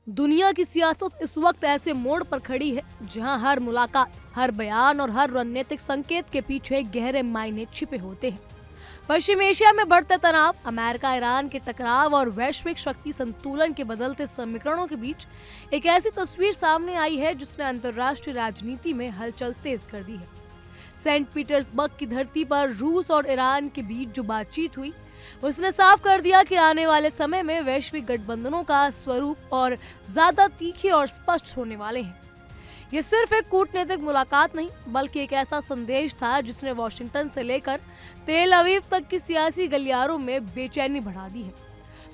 दुनिया की सियासत इस वक्त ऐसे मोड़ पर खड़ी है जहां हर मुलाकात, हर बयान और हर रणनीतिक संकेत के पीछे गहरे मायने छिपे होते हैं। पश्चिम एशिया में बढ़ते तनाव, अमेरिका ईरान के टकराव और वैश्विक शक्ति संतुलन के बदलते समीकरणों के बीच एक ऐसी तस्वीर सामने आई है जिसने अंतर्राष्ट्रीय राजनीति में हलचल तेज कर दी है। सेंट पीटर्सबर्ग की धरती पर रूस और ईरान के बीच जो बातचीत हुई, उसने साफ कर दिया कि आने वाले समय में वैश्विक गठबंधनों का स्वरूप और ज्यादा तीखे और स्पष्ट होने वाले हैं। ये सिर्फ एक कूटनीतिक मुलाकात नहीं, बल्कि एक ऐसा संदेश था जिसने वॉशिंगटन से लेकर तेल अवीव तक की सियासी गलियारों में बेचैनी बढ़ा दी है।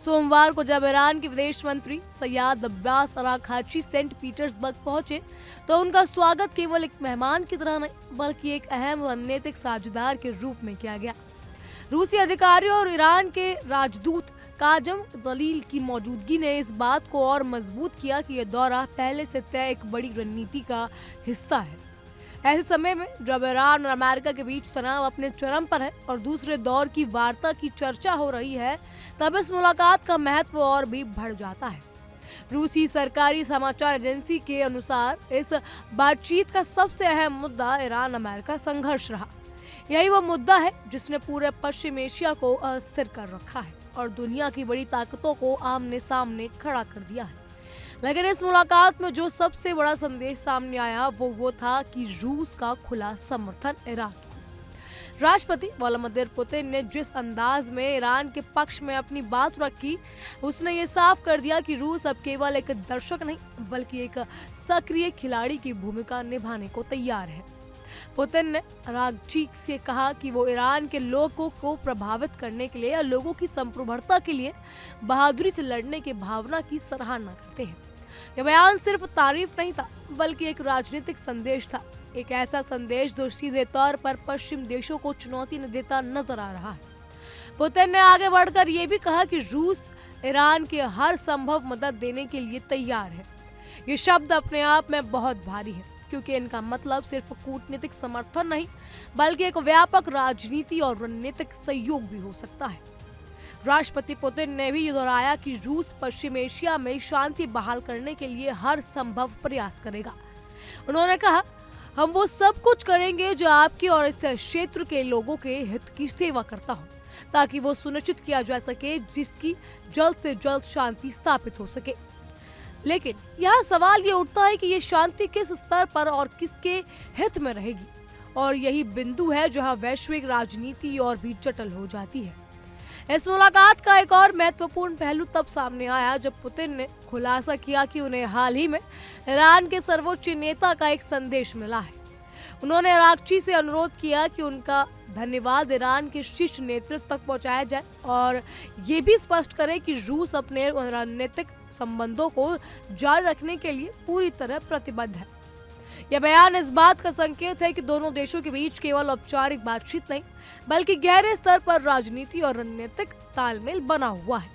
सोमवार को जब ईरान के विदेश मंत्री Seyed Abbas Araghchi Saint Petersburg पहुंचे, तो उनका स्वागत केवल एक मेहमान की तरह नहीं, बल्कि एक अहम रणनीतिक साझेदार के रूप में किया गया। रूसी अधिकारियों और ईरान के राजदूत काजम जलील की मौजूदगी ने इस बात को और मजबूत किया कि यह दौरा पहले से तय एक बड़ी रणनीति का हिस्सा है। ऐसे समय में जब ईरान और अमेरिका के बीच तनाव अपने चरम पर है और दूसरे दौर की वार्ता की चर्चा हो रही है, तब इस मुलाकात का महत्व और भी बढ़ जाता है। रूसी सरकारी समाचार एजेंसी के अनुसार इस बातचीत का सबसे अहम मुद्दा ईरान अमेरिका संघर्ष रहा। यही वो मुद्दा है जिसने पूरे पश्चिम एशिया को अस्थिर कर रखा है और दुनिया की बड़ी ताकतों को आमने सामने खड़ा कर दिया है। लेकिन इस मुलाकात में जो सबसे बड़ा संदेश सामने आया वो था कि रूस का खुला समर्थन ईरान को। राष्ट्रपति व्लादिमीर पुतिन ने जिस अंदाज में ईरान के पक्ष में अपनी बात रखी, उसने ये साफ कर दिया कि रूस अब केवल एक दर्शक नहीं, बल्कि एक सक्रिय खिलाड़ी की भूमिका निभाने को तैयार है। पुतिन ने अराघची से कहा कि वो ईरान के लोगों को प्रभावित करने के लिए या लोगों की संप्रभुता के लिए बहादुरी से लड़ने की भावना की सराहना करते हैं। यह बयान सिर्फ तारीफ नहीं था, बल्कि एक राजनीतिक संदेश था, एक ऐसा संदेश जो सीधे तौर पर पश्चिम देशों को चुनौती न देता नजर आ रहा है। पुतिन ने आगे बढ़कर यह भी कहा कि रूस ईरान की हर संभव मदद देने के लिए तैयार है। ये शब्द अपने आप में बहुत भारी है, क्योंकि इनका मतलब सिर्फ कूटनीतिक समर्थन नहीं, बल्कि एक व्यापक राजनीति और रणनीतिक सहयोग भी हो सकता है। राष्ट्रपति पुतिन ने भी दोहराया कि रूस पश्चिम एशिया में शांति बहाल करने के लिए हर संभव प्रयास करेगा। उन्होंने कहा, हम वो सब कुछ करेंगे जो आपके और इस क्षेत्र के लोगों के हित की सेवा करता हो, ताकि वो सुनिश्चित किया जा सके जिसकी जल्द से जल्द शांति स्थापित हो सके। लेकिन यहाँ सवाल ये उठता है कि ये शांति किस स्तर पर और किसके हित में रहेगी, और यही बिंदु है जहाँ वैश्विक राजनीति और भी जटिल हो जाती है। इस मुलाकात का एक और महत्वपूर्ण पहलू तब सामने आया जब पुतिन ने खुलासा किया कि उन्हें हाल ही में ईरान के सर्वोच्च नेता का एक संदेश मिला है। उन्होंने अराघची से अनुरोध किया कि उनका धन्यवाद ईरान के शीर्ष नेतृत्व तक पहुंचाया जाए और ये भी स्पष्ट करे कि रूस अपने रणनीतिक संबंधों को जारी रखने के लिए पूरी तरह प्रतिबद्ध है। यह बयान इस बात का संकेत है कि दोनों देशों के बीच केवल औपचारिक बातचीत नहीं, बल्कि गहरे स्तर पर राजनीति और रणनीतिक तालमेल बना हुआ है।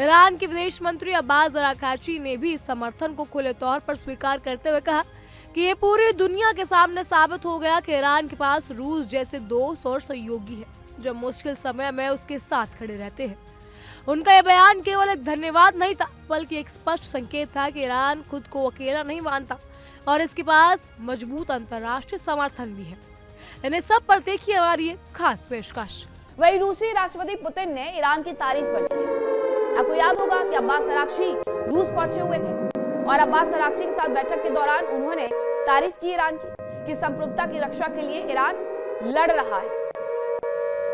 ईरान के विदेश मंत्री अब्बास अराघची ने भी इस समर्थन को खुले तौर पर स्वीकार करते हुए कहा कि ये पूरी दुनिया के सामने साबित हो गया कि ईरान के पास रूस जैसे दोस्त और सहयोगी है, जो मुश्किल समय में उसके साथ खड़े रहते हैं। उनका यह बयान केवल एक धन्यवाद नहीं था, बल्कि एक स्पष्ट संकेत था कि ईरान खुद को अकेला नहीं मानता और इसके पास मजबूत अंतर्राष्ट्रीय समर्थन भी है। इन्हें सब पर देखिए हमारी ये खास पेशकश। वही रूसी राष्ट्रपति पुतिन ने ईरान की तारीफ कर दी। आपको याद होगा कि अब्बास अराघची रूस पहुंचे हुए थे और अब्बास अराघची के साथ बैठक के दौरान उन्होंने तारीफ की ईरान की संप्रभुता की रक्षा के लिए ईरान लड़ रहा है।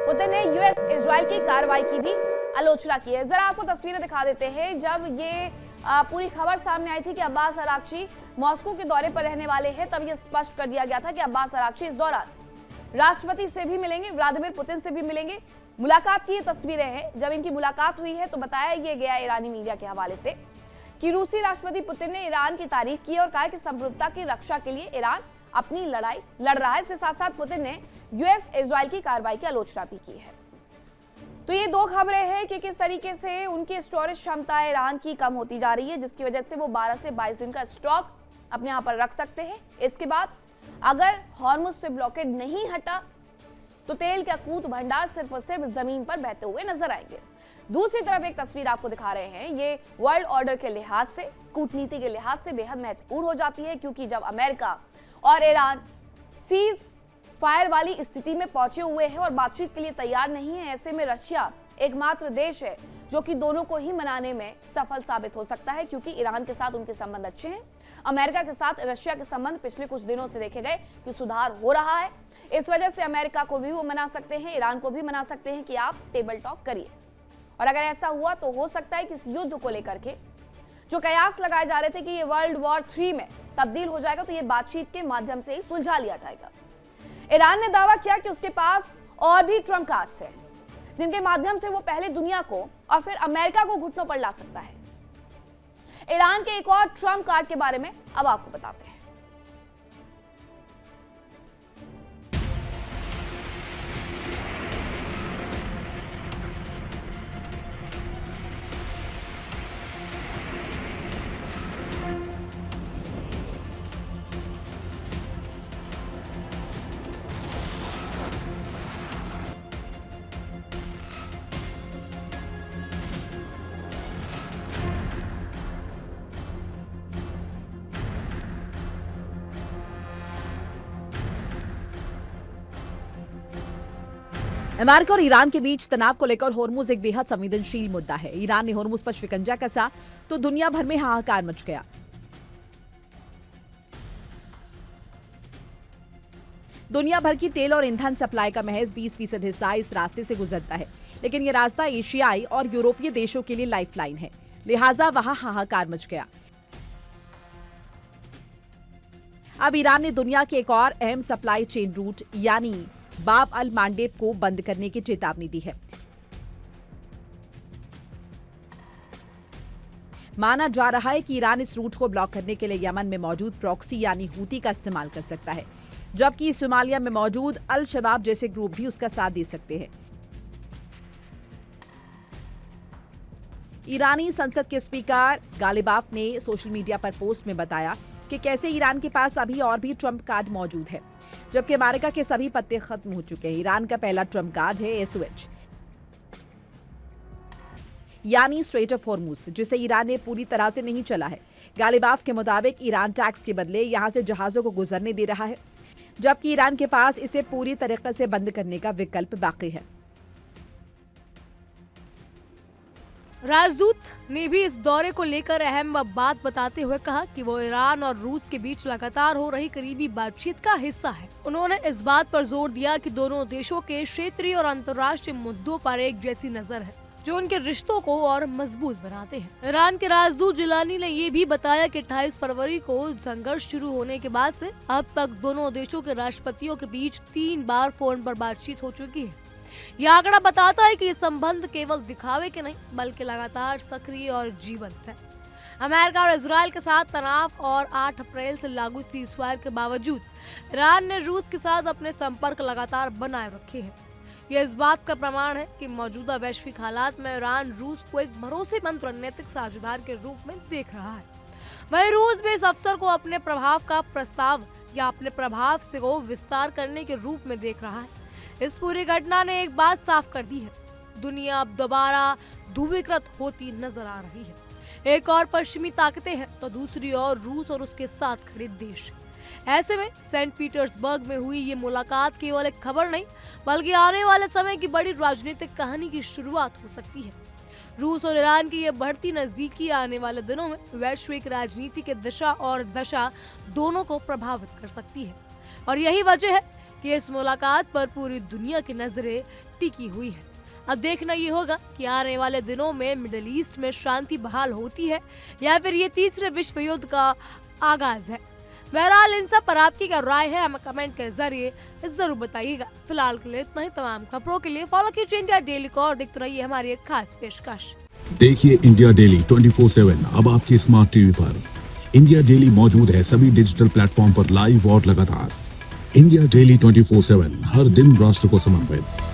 पुतिन ने यूएस इजराइल की कार्रवाई की भी आलोचना की है। जरा आपको तस्वीरें दिखा देते हैं। जब ये पूरी खबर सामने आई थी कि अब्बास अराघची मॉस्को के दौरे पर रहने वाले हैं, तब यह स्पष्ट कर दिया गया था कि अब्बास अराघची इस दौरान राष्ट्रपति से भी मिलेंगे, व्लादिमीर पुतिन से भी मिलेंगे। मुलाकात की ये तस्वीरें हैं। जब इनकी मुलाकात हुई है तो बताया ये गया ईरानी मीडिया के हवाले से कि रूसी राष्ट्रपति पुतिन ने ईरान की तारीफ की और कहा कि संप्रभुता की रक्षा के लिए ईरान अपनी लड़ाई लड़ रहा है। इसके साथ साथ पुतिन ने यूएस इजराइल की कार्रवाई की आलोचना भी की है। तो ये दो खबरें हैं कि किस तरीके से उनकी स्टोरेज क्षमता ईरान की कम होती जा रही है, जिसकी वजह से वो 12 से 22 दिन का स्टॉक अपने यहाँ पर रख सकते हैं। इसके बाद अगर हॉर्मुज से ब्लॉकेड नहीं हटा तो तेल के अकूत भंडार सिर्फ और सिर्फ जमीन पर बहते हुए नजर आएंगे। दूसरी तरफ एक तस्वीर आपको दिखा रहे हैं, ये वर्ल्ड ऑर्डर के लिहाज से, कूटनीति के लिहाज से बेहद महत्वपूर्ण हो जाती है, क्योंकि जब अमेरिका और ईरान सीज फायर वाली स्थिति में पहुंचे हुए हैं और बातचीत के लिए तैयार नहीं है, ऐसे में रशिया एकमात्र देश है जो कि दोनों को ही मनाने में सफल साबित हो सकता है, क्योंकि ईरान के साथ उनके संबंध अच्छे हैं। अमेरिका के साथ रशिया के संबंध पिछले कुछ दिनों से देखे गए कि सुधार हो रहा है। इस वजह से अमेरिका को भी वो मना सकते हैं, ईरान को भी मना सकते हैं कि आप टेबल टॉक करिए। और अगर ऐसा हुआ तो हो सकता है कि इस युद्ध को लेकर के जो कयास लगाए जा रहे थे कि ये वर्ल्ड वॉर 3 में तब्दील हो जाएगा, तो ये बातचीत के माध्यम से ही सुलझा लिया जाएगा। ईरान ने दावा किया कि उसके पास और भी ट्रम्प कार्ड्स हैं, जिनके माध्यम से वो पहले दुनिया को और फिर अमेरिका को घुटनों पर ला सकता है। ईरान के एक और ट्रम्प कार्ड के बारे में अब आपको बताते हैं। अमेरिका और ईरान के बीच तनाव को लेकर होर्मुज एक बेहद संवेदनशील मुद्दा है। ईरान ने होर्मुज पर शिकंजा कसा तो दुनिया भर में हाहाकार मच गया। दुनिया भर की तेल और ईंधन सप्लाई का महज 20% हिस्सा इस रास्ते से गुजरता है, लेकिन यह रास्ता एशियाई और यूरोपीय देशों के लिए लाइफलाइन है, लिहाजा वहां हाहाकार मच गया। अब ईरान ने दुनिया के एक और अहम सप्लाई चेन रूट यानी बाब अल मांडेब को बंद करने की चेतावनी दी है। माना जा रहा है कि ईरान इस रूट को ब्लॉक करने के लिए यमन में मौजूद प्रॉक्सी यानी हूती का इस्तेमाल कर सकता है, जबकि सोमालिया में मौजूद अल शबाब जैसे ग्रुप भी उसका साथ दे सकते हैं। ईरानी संसद के स्पीकर गालिबाफ ने सोशल मीडिया पर पोस्ट में बताया कि कैसे ईरान के पास अभी और भी ट्रम्प कार्ड मौजूद है, जबकि अमेरिका के सभी पत्ते खत्म हो चुके हैं। ईरान का पहला ट्रम्प कार्ड है एसओएच यानी स्ट्रेट ऑफ होर्मुज, जिसे ईरान ने पूरी तरह से नहीं चला है। गालिबाफ के मुताबिक ईरान टैक्स के बदले यहां से जहाजों को गुजरने दे रहा है, जबकि ईरान के पास इसे पूरी तरीके से बंद करने का विकल्प बाकी है। राजदूत ने भी इस दौरे को लेकर अहम बात बताते हुए कहा कि वो ईरान और रूस के बीच लगातार हो रही करीबी बातचीत का हिस्सा है। उन्होंने इस बात पर जोर दिया कि दोनों देशों के क्षेत्रीय और अंतर्राष्ट्रीय मुद्दों पर एक जैसी नजर है, जो उनके रिश्तों को और मजबूत बनाते हैं। ईरान के राजदूत जिलानी ने ये भी बताया कि 28 फरवरी को संघर्ष शुरू होने के बाद से अब तक दोनों देशों के राष्ट्रपतियों के बीच 3 बार फोन पर बातचीत हो चुकी है। यह आंकड़ा बताता है कि ये संबंध केवल दिखावे के नहीं बल्कि लगातार सक्रिय और जीवंत है। अमेरिका और इजराइल के साथ तनाव और 8 अप्रैल से लागू सीज़फायर के बावजूद ईरान ने रूस के साथ अपने संपर्क लगातार बनाए रखे हैं। यह इस बात का प्रमाण है कि मौजूदा वैश्विक हालात में ईरान रूस को एक भरोसेमंद रणनीतिक साझेदार के रूप में देख रहा है। वहीं रूस भी इस अवसर को अपने प्रभाव का प्रस्ताव या अपने प्रभाव से को विस्तार करने के रूप में देख रहा है। इस पूरी घटना ने एक बात साफ कर दी है, दुनिया अब दोबारा ध्रुवीकृत होती नजर आ रही है। एक और पश्चिमी ताकतें हैं तो दूसरी ओर रूस और उसके साथ खड़े देश। ऐसे में सेंट पीटर्सबर्ग में हुई ये मुलाकात केवल एक खबर नहीं बल्कि आने वाले समय की बड़ी राजनीतिक कहानी की शुरुआत हो सकती है। रूस और ईरान की ये बढ़ती नजदीकी आने वाले दिनों में वैश्विक राजनीति के दिशा और दशा दोनों को प्रभावित कर सकती है, और यही वजह है कि इस मुलाकात पर पूरी दुनिया की नजरें टिकी हुई है। अब देखना ये होगा कि आने वाले दिनों में मिडिल ईस्ट में शांति बहाल होती है या फिर ये तीसरे विश्व युद्ध का आगाज है। बहरहाल इन सब पर आपकी क्या राय है हमें कमेंट के जरिए जरूर बताइएगा। फिलहाल के लिए इतना ही। तमाम खबरों के लिए फॉलो कीजिए इंडिया डेली को और देखते रहिए हमारी एक खास पेशकश। देखिए इंडिया डेली 24/7 अब आपकी स्मार्ट टीवी पर। इंडिया डेली मौजूद है सभी डिजिटल प्लेटफॉर्म पर लाइव और लगातार। इंडिया डेली 24/7 हर दिन राष्ट्र को समर्पित।